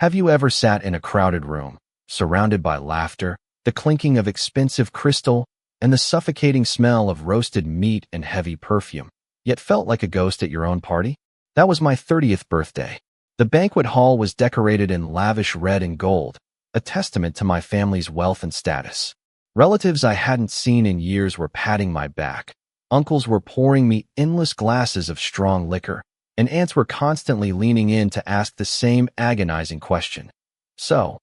Have you ever sat in a crowded room, surrounded by laughter, the clinking of expensive crystal, and the suffocating smell of roasted meat and heavy perfume, yet felt like a ghost at your own party? That was my 30th birthday. The banquet hall was decorated in lavish red and gold, a testament to my family's wealth and status. Relatives I hadn't seen in years were patting my back. Uncles were pouring me endless glasses of strong liquor, and aunts were constantly leaning in to ask the same agonizing question. So,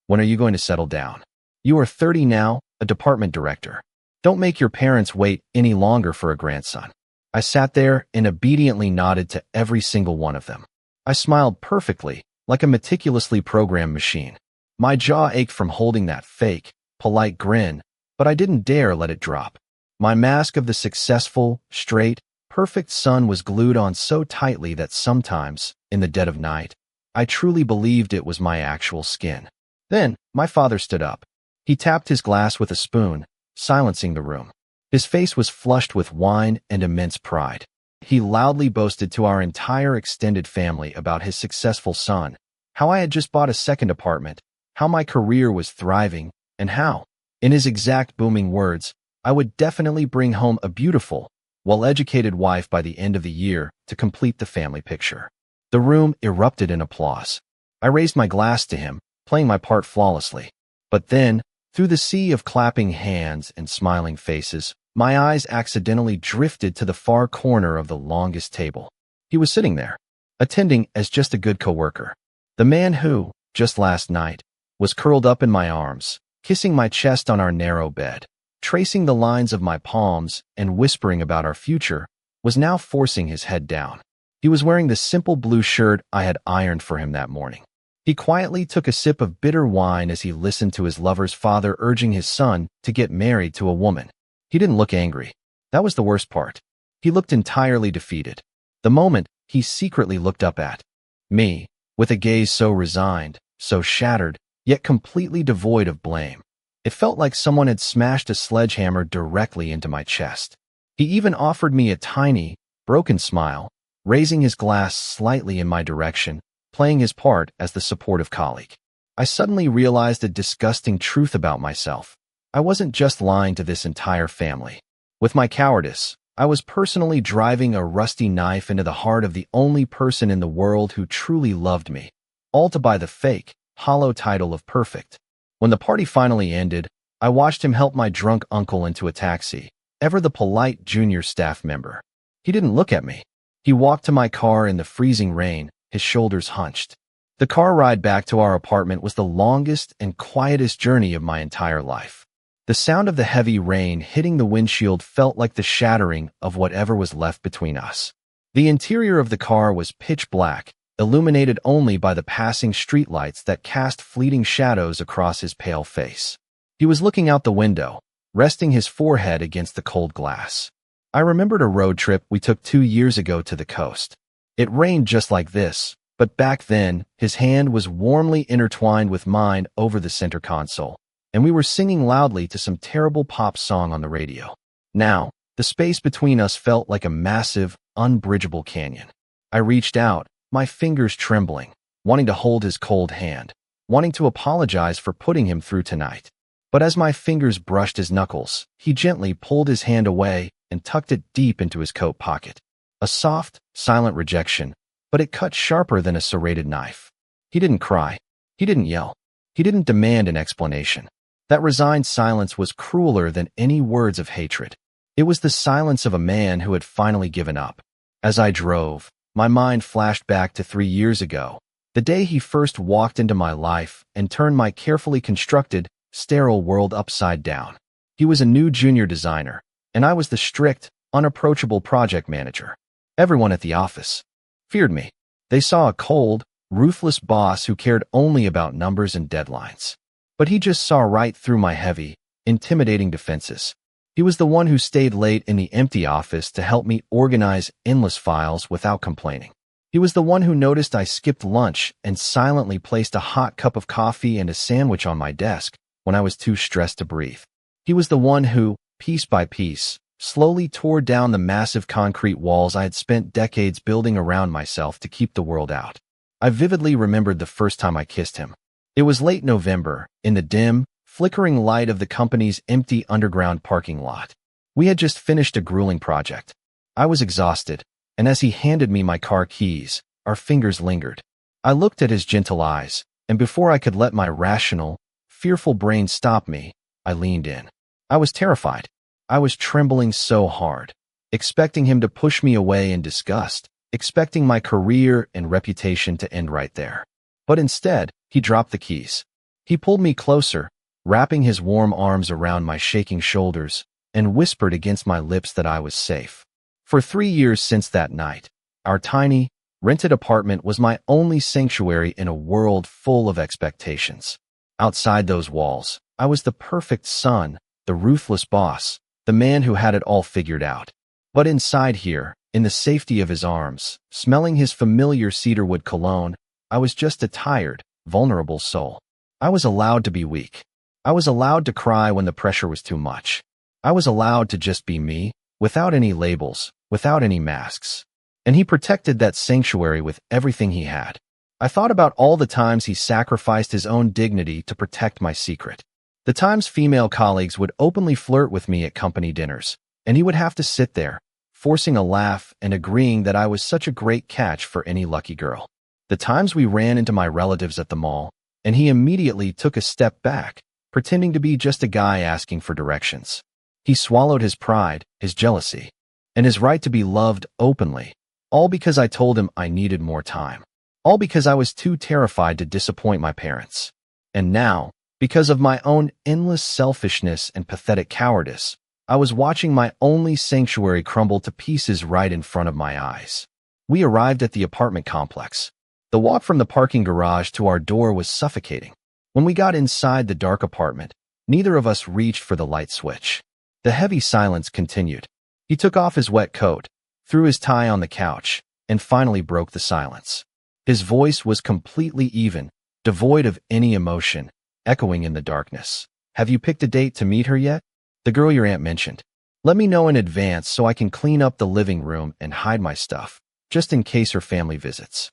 when are you going to settle down? You are 30 now, a department director. Don't make your parents wait any longer for a grandson. I sat there and obediently nodded to every single one of them. I smiled perfectly, like a meticulously programmed machine. My jaw ached from holding that fake, polite grin, but I didn't dare let it drop. My mask of the successful, straight, perfect son was glued on so tightly that sometimes, in the dead of night, I truly believed it was my actual skin. Then, my father stood up. He tapped his glass with a spoon, silencing the room. His face was flushed with wine and immense pride. He loudly boasted to our entire extended family about his successful son, how I had just bought a second apartment, how my career was thriving, and how, in his exact booming words, I would definitely bring home a beautiful, well-educated wife by the end of the year to complete the family picture. The room erupted in applause. I raised my glass to him, playing my part flawlessly. But then, through the sea of clapping hands and smiling faces, my eyes accidentally drifted to the far corner of the longest table. He was sitting there, attending as just a good coworker. The man who, just last night, was curled up in my arms, kissing my chest on our narrow bed, tracing the lines of my palms and whispering about our future, was now forcing his head down. He was wearing the simple blue shirt I had ironed for him that morning. He quietly took a sip of bitter wine as he listened to his lover's father urging his son to get married to a woman. He didn't look angry. That was the worst part. He looked entirely defeated. The moment, he secretly looked up at me, with a gaze so resigned, so shattered, yet completely devoid of blame. It felt like someone had smashed a sledgehammer directly into my chest. He even offered me a tiny, broken smile, raising his glass slightly in my direction, playing his part as the supportive colleague. I suddenly realized a disgusting truth about myself. I wasn't just lying to this entire family. With my cowardice, I was personally driving a rusty knife into the heart of the only person in the world who truly loved me, all to buy the fake, hollow title of perfect. When the party finally ended, I watched him help my drunk uncle into a taxi, ever the polite junior staff member. He didn't look at me. He walked to my car in the freezing rain, his shoulders hunched. The car ride back to our apartment was the longest and quietest journey of my entire life. The sound of the heavy rain hitting the windshield felt like the shattering of whatever was left between us. The interior of the car was pitch black, illuminated only by the passing streetlights that cast fleeting shadows across his pale face. He was looking out the window, resting his forehead against the cold glass. I remembered a road trip we took 2 years ago to the coast. It rained just like this, but back then, his hand was warmly intertwined with mine over the center console, and we were singing loudly to some terrible pop song on the radio. Now, the space between us felt like a massive, unbridgeable canyon. I reached out, my fingers trembling, wanting to hold his cold hand, wanting to apologize for putting him through tonight. But as my fingers brushed his knuckles, he gently pulled his hand away and tucked it deep into his coat pocket. A soft, silent rejection, but it cut sharper than a serrated knife. He didn't cry. He didn't yell. He didn't demand an explanation. That resigned silence was crueler than any words of hatred. It was the silence of a man who had finally given up. As I drove, my mind flashed back to 3 years ago, the day he first walked into my life and turned my carefully constructed, sterile world upside down. He was a new junior designer, and I was the strict, unapproachable project manager. Everyone at the office feared me. They saw a cold, ruthless boss who cared only about numbers and deadlines. But he just saw right through my heavy, intimidating defenses. He was the one who stayed late in the empty office to help me organize endless files without complaining. He was the one who noticed I skipped lunch and silently placed a hot cup of coffee and a sandwich on my desk when I was too stressed to breathe. He was the one who, piece by piece, slowly tore down the massive concrete walls I had spent decades building around myself to keep the world out. I vividly remembered the first time I kissed him. It was late November, in the dim, flickering light of the company's empty underground parking lot. We had just finished a grueling project. I was exhausted, and as he handed me my car keys, our fingers lingered. I looked at his gentle eyes, and before I could let my rational, fearful brain stop me, I leaned in. I was terrified. I was trembling so hard, expecting him to push me away in disgust, expecting my career and reputation to end right there. But instead, he dropped the keys. He pulled me closer, wrapping his warm arms around my shaking shoulders, and whispered against my lips that I was safe. For 3 years since that night, our tiny, rented apartment was my only sanctuary in a world full of expectations. Outside those walls, I was the perfect son, the ruthless boss, the man who had it all figured out. But inside here, in the safety of his arms, smelling his familiar cedarwood cologne, I was just a tired, vulnerable soul. I was allowed to be weak. I was allowed to cry when the pressure was too much. I was allowed to just be me, without any labels, without any masks. And he protected that sanctuary with everything he had. I thought about all the times he sacrificed his own dignity to protect my secret. The times female colleagues would openly flirt with me at company dinners, and he would have to sit there, forcing a laugh and agreeing that I was such a great catch for any lucky girl. The times we ran into my relatives at the mall, and he immediately took a step back, pretending to be just a guy asking for directions. He swallowed his pride, his jealousy, and his right to be loved openly, all because I told him I needed more time. All because I was too terrified to disappoint my parents. And now, because of my own endless selfishness and pathetic cowardice, I was watching my only sanctuary crumble to pieces right in front of my eyes. We arrived at the apartment complex. The walk from the parking garage to our door was suffocating. When we got inside the dark apartment, neither of us reached for the light switch. The heavy silence continued. He took off his wet coat, threw his tie on the couch, and finally broke the silence. His voice was completely even, devoid of any emotion, echoing in the darkness. "Have you picked a date to meet her yet? The girl your aunt mentioned. Let me know in advance so I can clean up the living room and hide my stuff, just in case her family visits."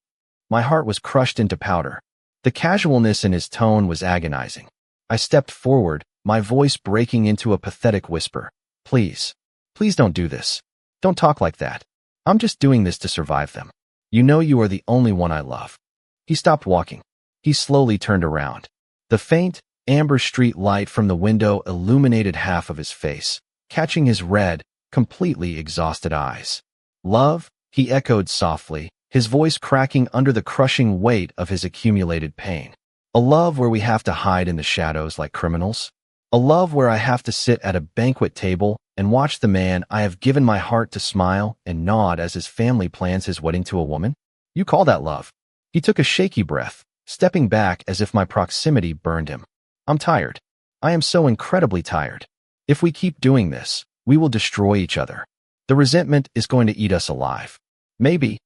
My heart was crushed into powder. The casualness in his tone was agonizing. I stepped forward, my voice breaking into a pathetic whisper. Please don't do this. Don't talk like that. I'm just doing this to survive them. You know you are the only one I love." He stopped walking. He slowly turned around. The faint, amber street light from the window illuminated half of his face, catching his red, completely exhausted eyes. "Love?" he echoed softly, his voice cracking under the crushing weight of his accumulated pain. "A love where we have to hide in the shadows like criminals? A love where I have to sit at a banquet table and watch the man I have given my heart to smile and nod as his family plans his wedding to a woman? You call that love?" He took a shaky breath, stepping back as if my proximity burned him. "I'm tired. I am so incredibly tired. If we keep doing this, we will destroy each other. The resentment is going to eat us alive. Maybe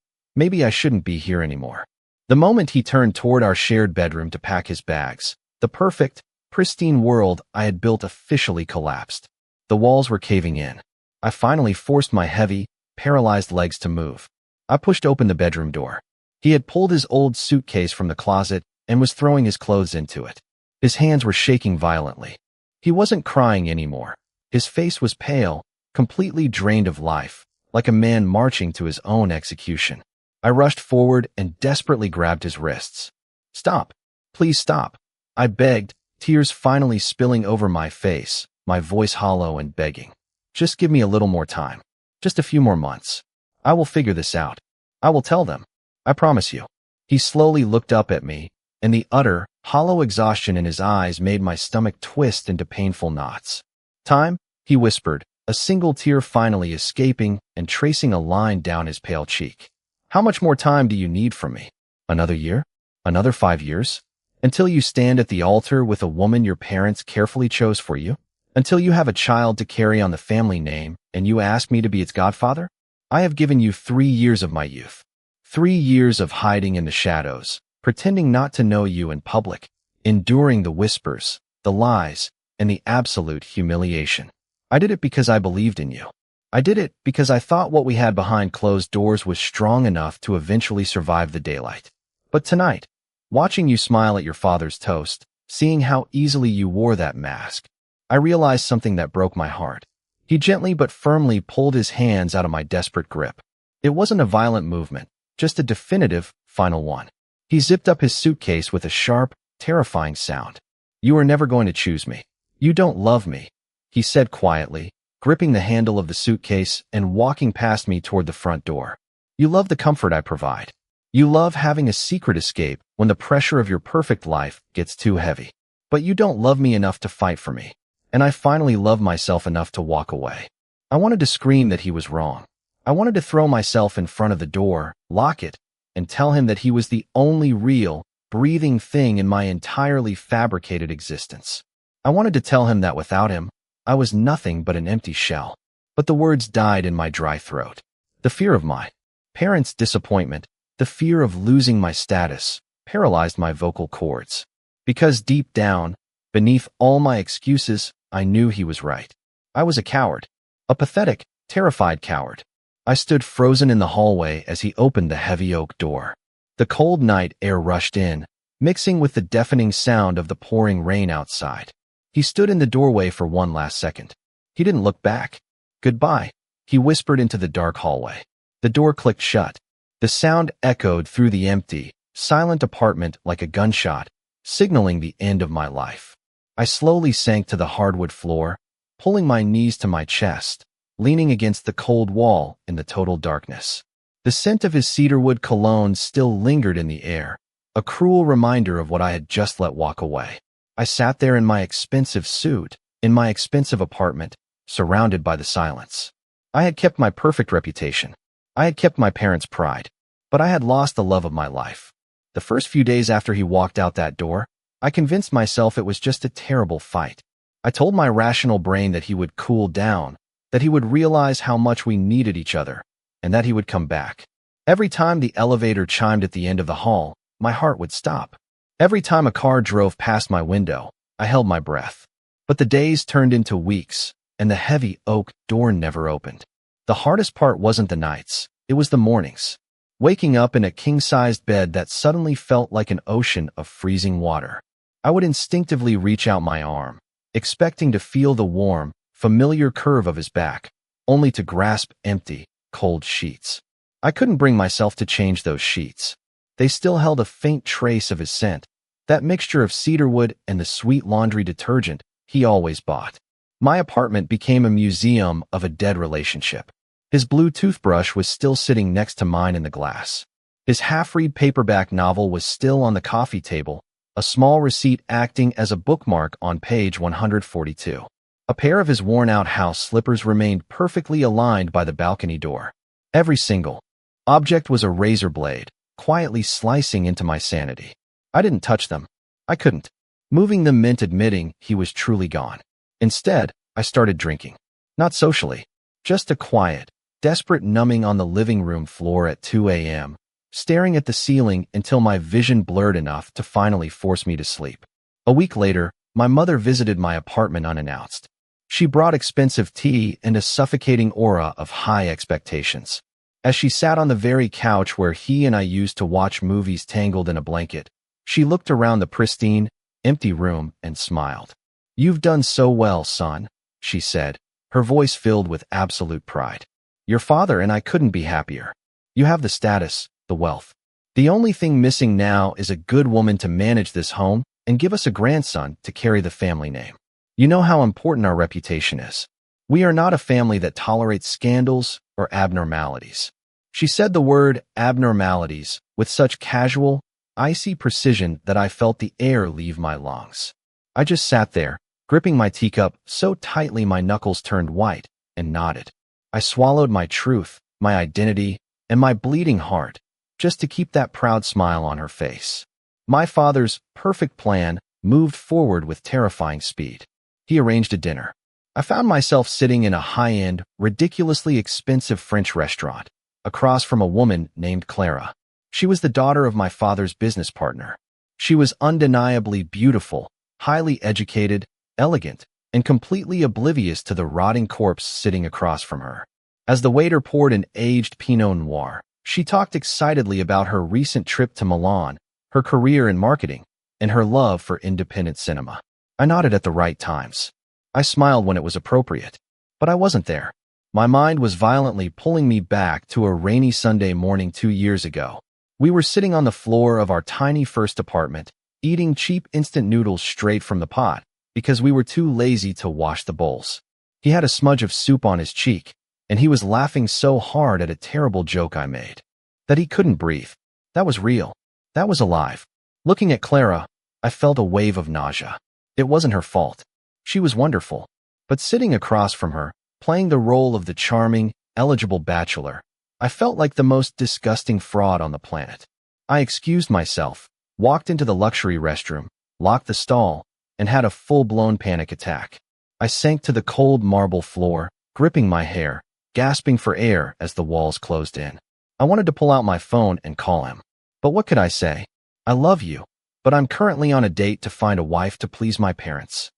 I shouldn't be here anymore." The moment he turned toward our shared bedroom to pack his bags, the perfect, pristine world I had built officially collapsed. The walls were caving in. I finally forced my heavy, paralyzed legs to move. I pushed open the bedroom door. He had pulled his old suitcase from the closet and was throwing his clothes into it. His hands were shaking violently. He wasn't crying anymore. His face was pale, completely drained of life, like a man marching to his own execution. I rushed forward and desperately grabbed his wrists. "Stop. Please stop," I begged, tears finally spilling over my face, my voice hollow and begging. "Just give me a little more time. Just a few more months. I will figure this out. I will tell them. I promise you." He slowly looked up at me, and the utter, hollow exhaustion in his eyes made my stomach twist into painful knots. "Time?" he whispered, a single tear finally escaping and tracing a line down his pale cheek. "How much more time do you need from me? Another year? Another 5 years? Until you stand at the altar with a woman your parents carefully chose for you? Until you have a child to carry on the family name and you ask me to be its godfather? I have given you 3 years of my youth. 3 years of hiding in the shadows, pretending not to know you in public, enduring the whispers, the lies, and the absolute humiliation. I did it because I believed in you. I did it because I thought what we had behind closed doors was strong enough to eventually survive the daylight. But tonight, watching you smile at your father's toast, seeing how easily you wore that mask, I realized something that broke my heart. He gently but firmly pulled his hands out of my desperate grip. It wasn't a violent movement, just a definitive, final one. He zipped up his suitcase with a sharp, terrifying sound. "You are never going to choose me. You don't love me," he said quietly, gripping the handle of the suitcase and walking past me toward the front door. "You love the comfort I provide. You love having a secret escape when the pressure of your perfect life gets too heavy. But you don't love me enough to fight for me." And I finally loved myself enough to walk away. I wanted to scream that he was wrong. I wanted to throw myself in front of the door, lock it, and tell him that he was the only real, breathing thing in my entirely fabricated existence. I wanted to tell him that without him, I was nothing but an empty shell. But the words died in my dry throat. The fear of my parents' disappointment, the fear of losing my status, paralyzed my vocal cords. Because deep down, beneath all my excuses, I knew he was right. I was a coward. A pathetic, terrified coward. I stood frozen in the hallway as he opened the heavy oak door. The cold night air rushed in, mixing with the deafening sound of the pouring rain outside. He stood in the doorway for one last second. He didn't look back. "Goodbye," he whispered into the dark hallway. The door clicked shut. The sound echoed through the empty, silent apartment like a gunshot, signaling the end of my life. I slowly sank to the hardwood floor, pulling my knees to my chest, leaning against the cold wall in the total darkness. The scent of his cedarwood cologne still lingered in the air, a cruel reminder of what I had just let walk away. I sat there in my expensive suit, in my expensive apartment, surrounded by the silence. I had kept my perfect reputation. I had kept my parents' pride. But I had lost the love of my life. The first few days after he walked out that door, I convinced myself it was just a terrible fight. I told my rational brain that he would cool down, that he would realize how much we needed each other, and that he would come back. Every time the elevator chimed at the end of the hall, my heart would stop. Every time a car drove past my window, I held my breath. But the days turned into weeks, and the heavy oak door never opened. The hardest part wasn't the nights, it was the mornings. Waking up in a king-sized bed that suddenly felt like an ocean of freezing water. I would instinctively reach out my arm, expecting to feel the warm, familiar curve of his back, only to grasp empty, cold sheets. I couldn't bring myself to change those sheets. They still held a faint trace of his scent, that mixture of cedarwood and the sweet laundry detergent he always bought. My apartment became a museum of a dead relationship. His blue toothbrush was still sitting next to mine in the glass. His half-read paperback novel was still on the coffee table, a small receipt acting as a bookmark on page 142. A pair of his worn-out house slippers remained perfectly aligned by the balcony door. Every single object was a razor blade, quietly slicing into my sanity. I didn't touch them. I couldn't. Moving them meant admitting he was truly gone. Instead, I started drinking. Not socially, just a quiet, desperate numbing on the living room floor at 2 a.m., staring at the ceiling until my vision blurred enough to finally force me to sleep. A week later, my mother visited my apartment unannounced. She brought expensive tea and a suffocating aura of high expectations. As she sat on the very couch where he and I used to watch movies tangled in a blanket, she looked around the pristine, empty room and smiled. "You've done so well, son," she said, her voice filled with absolute pride. "Your father and I couldn't be happier. You have the status, the wealth. The only thing missing now is a good woman to manage this home and give us a grandson to carry the family name. You know how important our reputation is. We are not a family that tolerates scandals or abnormalities." She said the word abnormalities with such casual, icy precision that I felt the air leave my lungs. I just sat there, gripping my teacup so tightly my knuckles turned white, and nodded. I swallowed my truth, my identity, and my bleeding heart, just to keep that proud smile on her face. My father's perfect plan moved forward with terrifying speed. He arranged a dinner. I found myself sitting in a high-end, ridiculously expensive French restaurant, across from a woman named Clara. She was the daughter of my father's business partner. She was undeniably beautiful, highly educated, elegant, and completely oblivious to the rotting corpse sitting across from her. As the waiter poured an aged Pinot Noir, she talked excitedly about her recent trip to Milan her career in marketing, and her love for independent cinema. I nodded at the right times. I smiled when it was appropriate. But I wasn't there. My mind was violently pulling me back to a rainy Sunday morning 2 years ago. We were sitting on the floor of our tiny first apartment, eating cheap instant noodles straight from the pot, because we were too lazy to wash the bowls. He had a smudge of soup on his cheek, and he was laughing so hard at a terrible joke I made that he couldn't breathe. That was real. That was alive. Looking at Clara, I felt a wave of nausea. It wasn't her fault. She was wonderful. But sitting across from her, playing the role of the charming, eligible bachelor, I felt like the most disgusting fraud on the planet. I excused myself, walked into the luxury restroom, locked the stall, and had a full-blown panic attack. I sank to the cold marble floor, gripping my hair, gasping for air as the walls closed in. I wanted to pull out my phone and call him. But what could I say? I love you, but I'm currently on a date to find a wife to please my parents.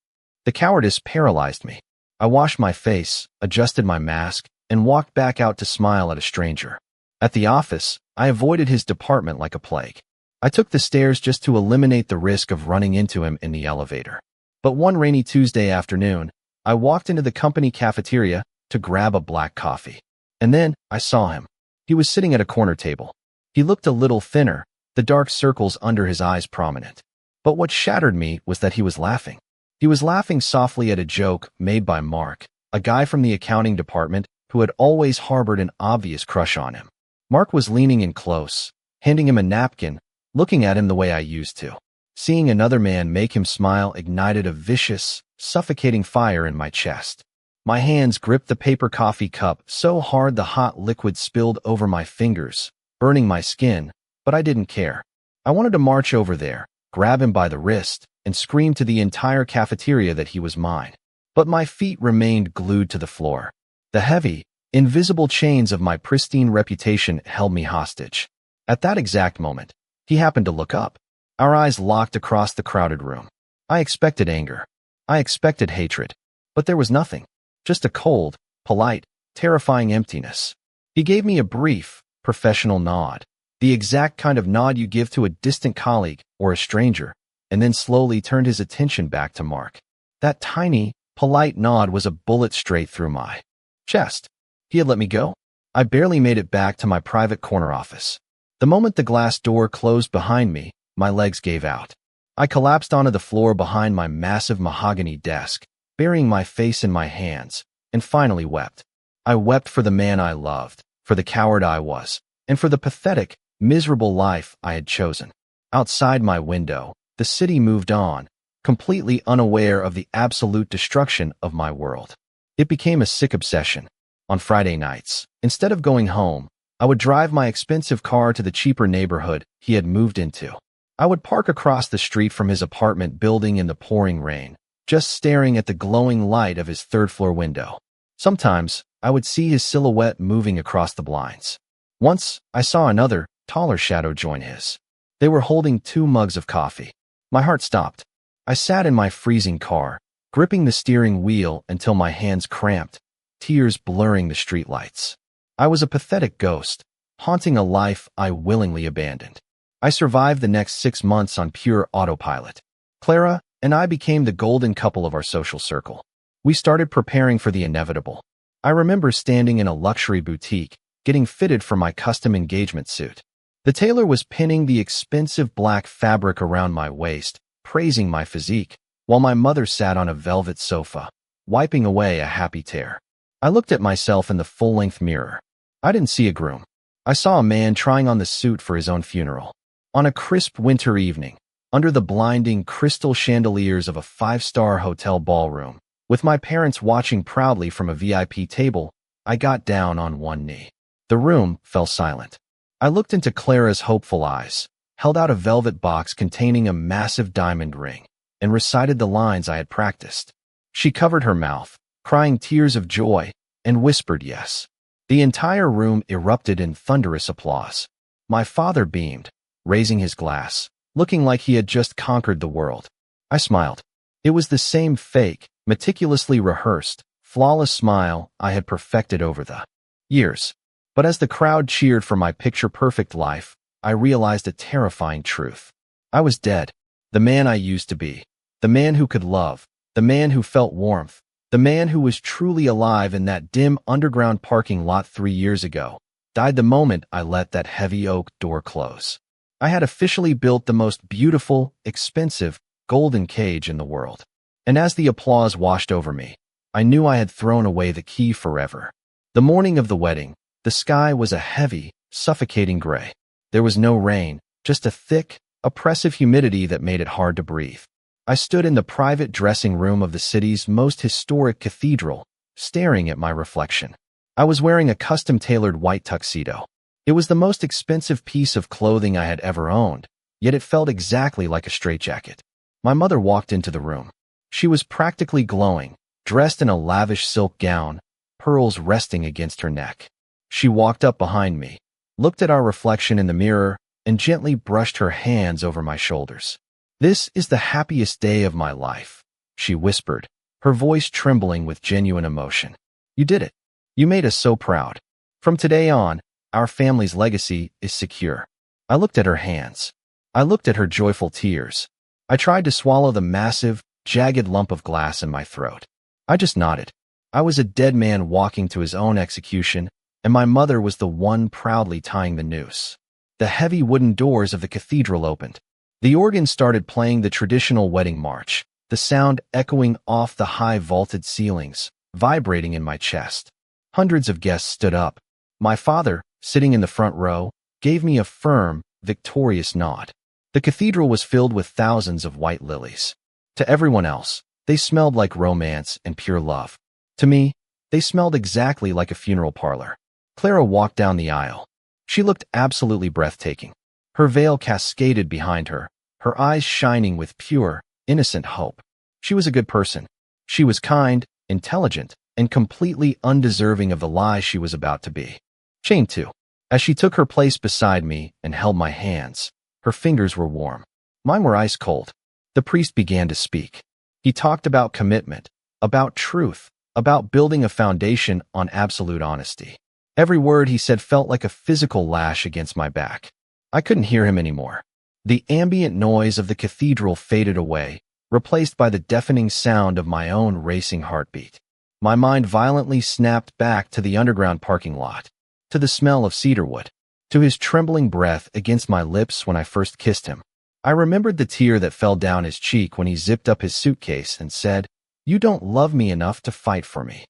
The cowardice paralyzed me. I washed my face, adjusted my mask, and walked back out to smile at a stranger. At the office, I avoided his department like a plague. I took the stairs just to eliminate the risk of running into him in the elevator. But one rainy Tuesday afternoon, I walked into the company cafeteria to grab a black coffee. And then I saw him. He was sitting at a corner table. He looked a little thinner, the dark circles under his eyes prominent. But what shattered me was that he was laughing. He was laughing softly at a joke made by Mark, a guy from the accounting department who had always harbored an obvious crush on him. Mark was leaning in close, handing him a napkin, looking at him the way I used to. Seeing another man make him smile ignited a vicious, suffocating fire in my chest. My hands gripped the paper coffee cup so hard the hot liquid spilled over my fingers, burning my skin, but I didn't care. I wanted to march over there, grab him by the wrist, and scream to the entire cafeteria that he was mine. But my feet remained glued to the floor. The heavy, invisible chains of my pristine reputation held me hostage. At that exact moment, he happened to look up. Our eyes locked across the crowded room. I expected anger. I expected hatred. But there was nothing. Just a cold, polite, terrifying emptiness. He gave me a brief, professional nod. The exact kind of nod you give to a distant colleague or a stranger, and then slowly turned his attention back to Mark. That tiny, polite nod was a bullet straight through my chest. He had let me go. I barely made it back to my private corner office. The moment the glass door closed behind me, my legs gave out. I collapsed onto the floor behind my massive mahogany desk, burying my face in my hands, and finally wept. I wept for the man I loved, for the coward I was, and for the pathetic, miserable life I had chosen. Outside my window, the city moved on, completely unaware of the absolute destruction of my world. It became a sick obsession. On Friday nights, instead of going home, I would drive my expensive car to the cheaper neighborhood he had moved into. I would park across the street from his apartment building in the pouring rain, just staring at the glowing light of his third-floor window. Sometimes, I would see his silhouette moving across the blinds. Once, I saw another, taller shadow join his. They were holding 2 mugs of coffee. My heart stopped. I sat in my freezing car, gripping the steering wheel until my hands cramped, tears blurring the streetlights. I was a pathetic ghost, haunting a life I willingly abandoned. I survived the next 6 months on pure autopilot. Clara and I became the golden couple of our social circle. We started preparing for the inevitable. I remember standing in a luxury boutique, getting fitted for my custom engagement suit. The tailor was pinning the expensive black fabric around my waist, praising my physique, while my mother sat on a velvet sofa, wiping away a happy tear. I looked at myself in the full-length mirror. I didn't see a groom. I saw a man trying on the suit for his own funeral. On a crisp winter evening, under the blinding crystal chandeliers of a 5-star hotel ballroom, with my parents watching proudly from a VIP table, I got down on one knee. The room fell silent. I looked into Clara's hopeful eyes, held out a velvet box containing a massive diamond ring, and recited the lines I had practiced. She covered her mouth, crying tears of joy, and whispered yes. The entire room erupted in thunderous applause. My father beamed, raising his glass, looking like he had just conquered the world. I smiled. It was the same fake, meticulously rehearsed, flawless smile I had perfected over the years. But as the crowd cheered for my picture-perfect life, I realized a terrifying truth. I was dead. The man I used to be. The man who could love. The man who felt warmth. The man who was truly alive in that dim underground parking lot 3 years ago died the moment I let that heavy oak door close. I had officially built the most beautiful, expensive, golden cage in the world. And as the applause washed over me, I knew I had thrown away the key forever. The morning of the wedding, the sky was a heavy, suffocating gray. There was no rain, just a thick, oppressive humidity that made it hard to breathe. I stood in the private dressing room of the city's most historic cathedral, staring at my reflection. I was wearing a custom-tailored white tuxedo. It was the most expensive piece of clothing I had ever owned, yet it felt exactly like a straitjacket. My mother walked into the room. She was practically glowing, dressed in a lavish silk gown, pearls resting against her neck. She walked up behind me, looked at our reflection in the mirror, and gently brushed her hands over my shoulders. "This is the happiest day of my life," she whispered, her voice trembling with genuine emotion. "You did it. You made us so proud. From today on, our family's legacy is secure." I looked at her hands. I looked at her joyful tears. I tried to swallow the massive, jagged lump of glass in my throat. I just nodded. I was a dead man walking to his own execution, and my mother was the one proudly tying the noose. The heavy wooden doors of the cathedral opened. The organ started playing the traditional wedding march, the sound echoing off the high vaulted ceilings, vibrating in my chest. Hundreds of guests stood up. My father, sitting in the front row, gave me a firm, victorious nod. The cathedral was filled with thousands of white lilies. To everyone else, they smelled like romance and pure love. To me, they smelled exactly like a funeral parlor. Clara walked down the aisle. She looked absolutely breathtaking. Her veil cascaded behind her, her eyes shining with pure, innocent hope. She was a good person. She was kind, intelligent, and completely undeserving of the lie she was about to be. Chained to. As she took her place beside me and held my hands, her fingers were warm. Mine were ice cold. The priest began to speak. He talked about commitment, about truth, about building a foundation on absolute honesty. Every word he said felt like a physical lash against my back. I couldn't hear him anymore. The ambient noise of the cathedral faded away, replaced by the deafening sound of my own racing heartbeat. My mind violently snapped back to the underground parking lot, to the smell of cedarwood, to his trembling breath against my lips when I first kissed him. I remembered the tear that fell down his cheek when he zipped up his suitcase and said, "You don't love me enough to fight for me."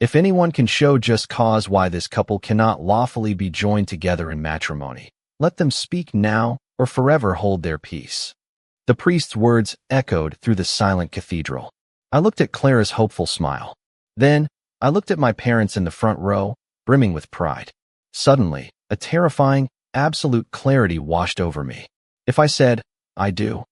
If anyone can show just cause why this couple cannot lawfully be joined together in matrimony, let them speak now or forever hold their peace. The priest's words echoed through the silent cathedral. I looked at Clara's hopeful smile. Then, I looked at my parents in the front row, brimming with pride. Suddenly, a terrifying, absolute clarity washed over me. If I said, "I do,"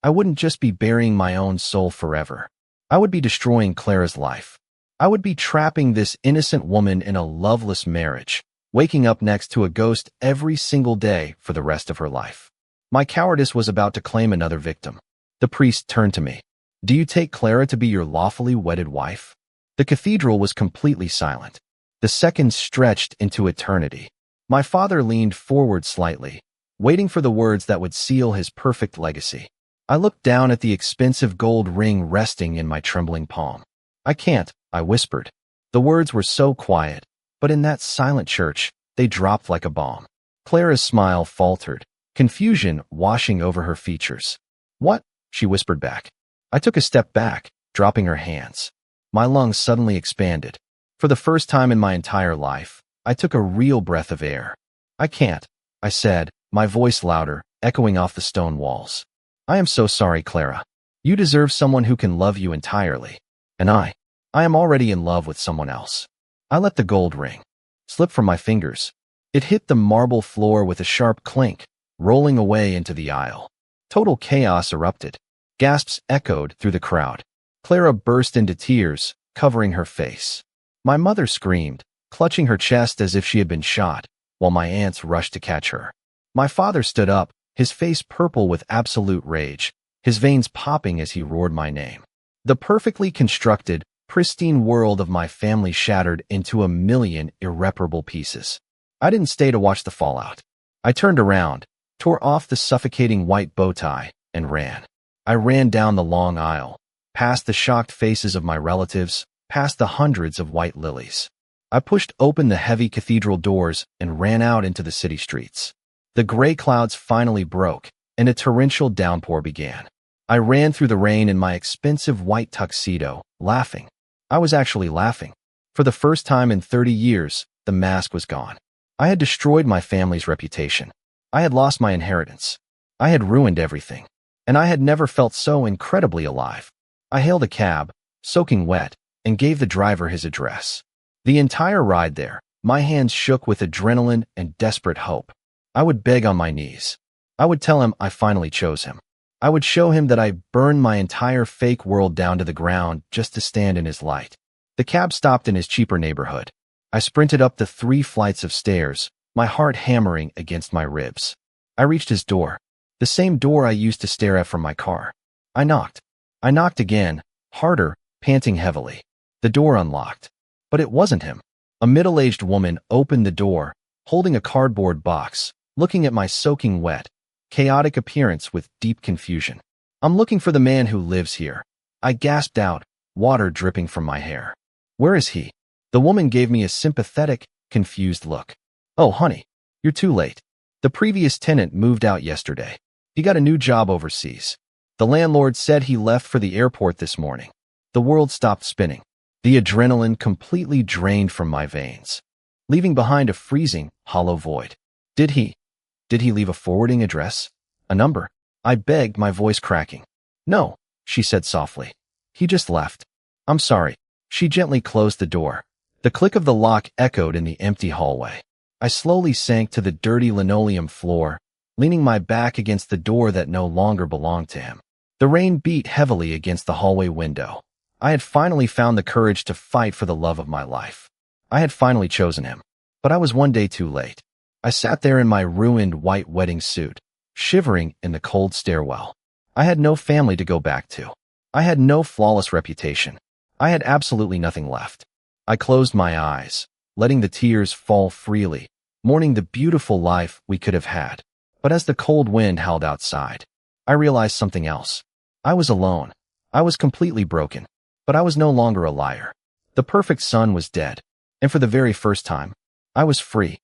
I wouldn't just be burying my own soul forever. I would be destroying Clara's life. I would be trapping this innocent woman in a loveless marriage, waking up next to a ghost every single day for the rest of her life. My cowardice was about to claim another victim. The priest turned to me. "Do you take Clara to be your lawfully wedded wife?" The cathedral was completely silent. The seconds stretched into eternity. My father leaned forward slightly, waiting for the words that would seal his perfect legacy. I looked down at the expensive gold ring resting in my trembling palm. "I can't," I whispered. The words were so quiet, but in that silent church, they dropped like a bomb. Clara's smile faltered, confusion washing over her features. "What?" she whispered back. I took a step back, dropping her hands. My lungs suddenly expanded. For the first time in my entire life, I took a real breath of air. "I can't," I said, my voice louder, echoing off the stone walls. "I am so sorry, Clara. You deserve someone who can love you entirely. And I am already in love with someone else." I let the gold ring slip from my fingers. It hit the marble floor with a sharp clink, rolling away into the aisle. Total chaos erupted. Gasps echoed through the crowd. Clara burst into tears, covering her face. My mother screamed, clutching her chest as if she had been shot, while my aunts rushed to catch her. My father stood up, his face purple with absolute rage, his veins popping as he roared my name. The perfectly constructed, pristine world of my family shattered into a million irreparable pieces. I didn't stay to watch the fallout. I turned around, tore off the suffocating white bow tie, and ran. I ran down the long aisle, past the shocked faces of my relatives, past the hundreds of white lilies. I pushed open the heavy cathedral doors and ran out into the city streets. The gray clouds finally broke, and a torrential downpour began. I ran through the rain in my expensive white tuxedo, laughing. I was actually laughing. For the first time in 30 years, the mask was gone. I had destroyed my family's reputation. I had lost my inheritance. I had ruined everything. And I had never felt so incredibly alive. I hailed a cab, soaking wet, and gave the driver his address. The entire ride there, my hands shook with adrenaline and desperate hope. I would beg on my knees. I would tell him I finally chose him. I would show him that I burned my entire fake world down to the ground just to stand in his light. The cab stopped in his cheaper neighborhood. I sprinted up the 3 flights of stairs, my heart hammering against my ribs. I reached his door, the same door I used to stare at from my car. I knocked. I knocked again, harder, panting heavily. The door unlocked. But it wasn't him. A middle-aged woman opened the door, holding a cardboard box, looking at my soaking wet, chaotic appearance with deep confusion. "I'm looking for the man who lives here," I gasped out, water dripping from my hair. "Where is he?" The woman gave me a sympathetic, confused look. "Oh, honey, you're too late. The previous tenant moved out yesterday. He got a new job overseas. The landlord said he left for the airport this morning." The world stopped spinning. The adrenaline completely drained from my veins, leaving behind a freezing, hollow void. Did he leave a forwarding address? A number? I begged, my voice cracking. "No," she said softly. "He just left." "I'm sorry." She gently closed the door. The click of the lock echoed in the empty hallway. I slowly sank to the dirty linoleum floor, leaning my back against the door that no longer belonged to him. The rain beat heavily against the hallway window. I had finally found the courage to fight for the love of my life. I had finally chosen him. But I was one day too late. I sat there in my ruined white wedding suit, shivering in the cold stairwell. I had no family to go back to. I had no flawless reputation. I had absolutely nothing left. I closed my eyes, letting the tears fall freely, mourning the beautiful life we could have had. But as the cold wind howled outside, I realized something else. I was alone. I was completely broken. But I was no longer a liar. The perfect sun was dead. And for the very first time, I was free.